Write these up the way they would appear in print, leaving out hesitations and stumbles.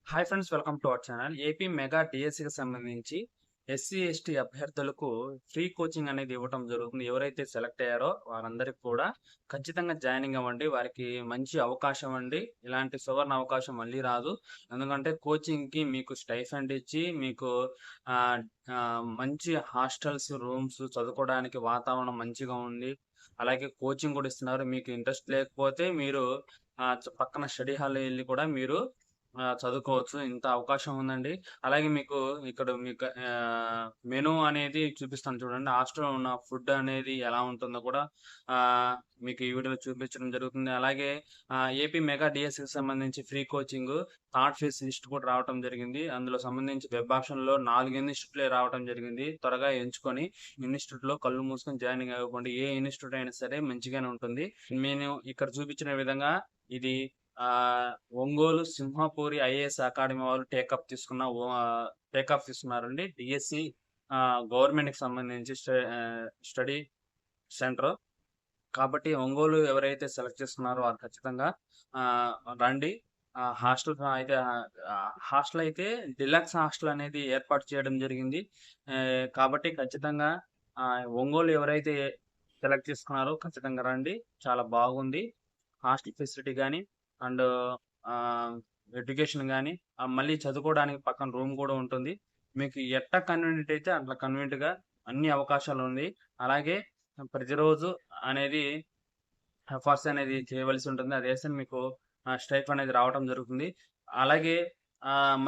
Hi friends, welcome to our channel. AP mega డిఎస్సికి సంబంధించి SC ST అభ్యర్థులకు free coaching అనేది ఇవ్వటం జరుగుతుంది. ఎవరైతే సెలెక్ట్ అయ్యారో వారందరికీ కూడా ఖచ్చితంగా జాయినింగ్ అవ్వండి. వారికి మంచి అవకాశం అండి. ఇలాంటి సువర్ణ అవకాశం మళ్ళీ రాదు. ఎందుకంటే కోచింగ్కి మీకు స్టైఫండ్ ఇచ్చి మీకు ఆ, ఆ, మంచి హాస్టల్స్, రూమ్స్, చదువుకోవడానికి వాతావరణం మంచిగా ఉంది. అలాగే కోచింగ్ కూడా ఇస్తున్నారు. మీకు ఇంట్రెస్ట్ లేకపోతే మీరు పక్కన స్టడీ హాల్ వెళ్ళి కూడా మీరు చదువుకోవచ్చు. ఇంత అవకాశం ఉందండి. అలాగే మీకు ఇక్కడ మీకు మెనూ అనేది చూపిస్తాను చూడండి. హాస్టల్‌లో ఉన్న ఫుడ్ అనేది ఎలా ఉంటుందో కూడా మీకు ఈ వీడియోలో చూపించడం జరుగుతుంది. అలాగే ఏపీ మెగా డిఎస్సికి సంబంధించి free coaching third phase list కూడా రావడం జరిగింది. అందులో సంబంధించి వెబ్ ఆప్షన్‌లో 4 ఇన్‌స్టిట్యూట్‌లే రావడం జరిగింది. త్వరగా ఎంచుకొని ఇన్‌స్టిట్యూట్‌లో కళ్ళు మూసుకొని జాయినింగ్ అవ్వకండి. ఏ ఇన్‌స్టిట్యూట్ అయినా సరే మంచిగానే ఉంటుంది. నేను ఇక్కడ చూపించిన విధంగా ఇది ఒంగోలు సింహపూరి ఐఏఎస్ అకాడమీ వాళ్ళు టేకప్ తీసుకున్నారండి. డిఎస్సి గవర్నమెంట్ కి సంబంధించి స్టడీ సెంటర్ కాబట్టి ఒంగోలు ఎవరైతే సెలెక్ట్ చేసుకున్నారో వారు ఖచ్చితంగా రండి. హాస్టల్ అయితే డిలక్స్ హాస్టల్ అనేది ఏర్పాటు చేయడం జరిగింది. కాబట్టి ఖచ్చితంగా ఒంగోలు ఎవరైతే సెలెక్ట్ చేసుకున్నారో ఖచ్చితంగా రండి. చాలా బాగుంది హాస్టల్ ఫెసిలిటీ కానీ అండ్ ఎడ్యుకేషన్ కానీ మళ్ళీ చదువుకోవడానికి పక్కన రూమ్ కూడా ఉంటుంది. మీకు ఎట్లా కన్వీనియంట్ అయితే అట్లా కన్వీనియంట్గా అన్ని అవకాశాలు ఉంది. అలాగే ప్రతిరోజు అనేది ఎఫర్ట్స్ అనేది చేయవలసి ఉంటుంది. అది వేస్తే మీకు స్ట్రైప్ అనేది రావటం జరుగుతుంది. అలాగే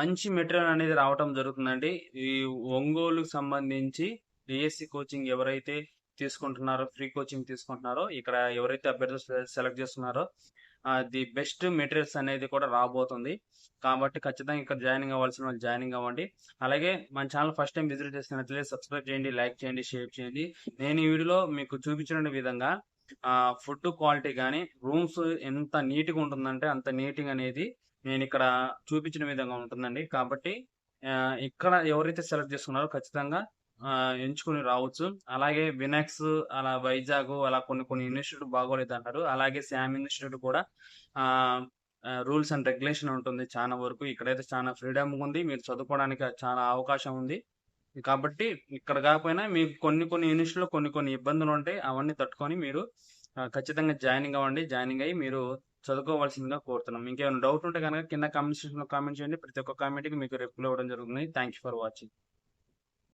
మంచి మెటీరియల్ అనేది రావటం జరుగుతుందండి. ఈ ఒంగోలుకు సంబంధించి డిఎస్సి కోచింగ్ ఎవరైతే తీసుకుంటున్నారో, ఫ్రీ కోచింగ్ తీసుకుంటున్నారో, ఇక్కడ ఎవరైతే అభ్యర్థులు సెలెక్ట్ చేస్తున్నారో ది బెస్ట్ మెటీరియల్స్ అనేది కూడా రాబోతుంది. కాబట్టి ఖచ్చితంగా ఇక్కడ జాయినింగ్ అవ్వాల్సిన వాళ్ళు జాయినింగ్ అవ్వండి. అలాగే మన ఛానల్ ఫస్ట్ టైం విజిట్ చేసినట్లయితే సబ్స్క్రైబ్ చేయండి, లైక్ చేయండి, షేర్ చేయండి. నేను ఈ వీడియోలో మీకు చూపించిన విధంగా ఫుడ్ క్వాలిటీ కానీ రూమ్స్ ఎంత నీట్గా ఉంటుందంటే అంత నీట్గా అనేది నేను ఇక్కడ చూపించిన విధంగా ఉంటుందండి. కాబట్టి ఇక్కడ ఎవరైతే సెలెక్ట్ చేసుకున్నారో ఖచ్చితంగా ఎంచుకుని రావచ్చు. అలాగే వినెక్స్, అలా వైజాగ్, అలా కొన్ని కొన్ని ఇన్స్టిట్యూట్ బాగోలేదు అంటారు. అలాగే శామ్ ఇన్స్టిట్యూట్ కూడా రూల్స్ అండ్ రెగ్యులేషన్ ఉంటుంది చాలా వరకు. ఇక్కడైతే చాలా ఫ్రీడమ్ ఉంది. మీరు చదువుకోవడానికి చాలా అవకాశం ఉంది. కాబట్టి ఇక్కడ కాకపోయినా మీకు కొన్ని కొన్ని ఇన్స్టిట్యూట్లో కొన్ని కొన్ని ఇబ్బందులు ఉంటాయి. అవన్నీ తట్టుకొని మీరు ఖచ్చితంగా జాయినింగ్ అవ్వండి. జాయినింగ్ అయ్యి మీరు చదువుకోవాల్సిందిగా కోరుతున్నాం. ఇంకేమైనా డౌట్ ఉంటే కనుక కింద కామెంట్ సెక్షన్లో కామెంట్ చేయండి. ప్రతి ఒక్క కామెంట్కి మీకు రిప్లై ఇవ్వడం జరుగుతుంది. Thank you for watching.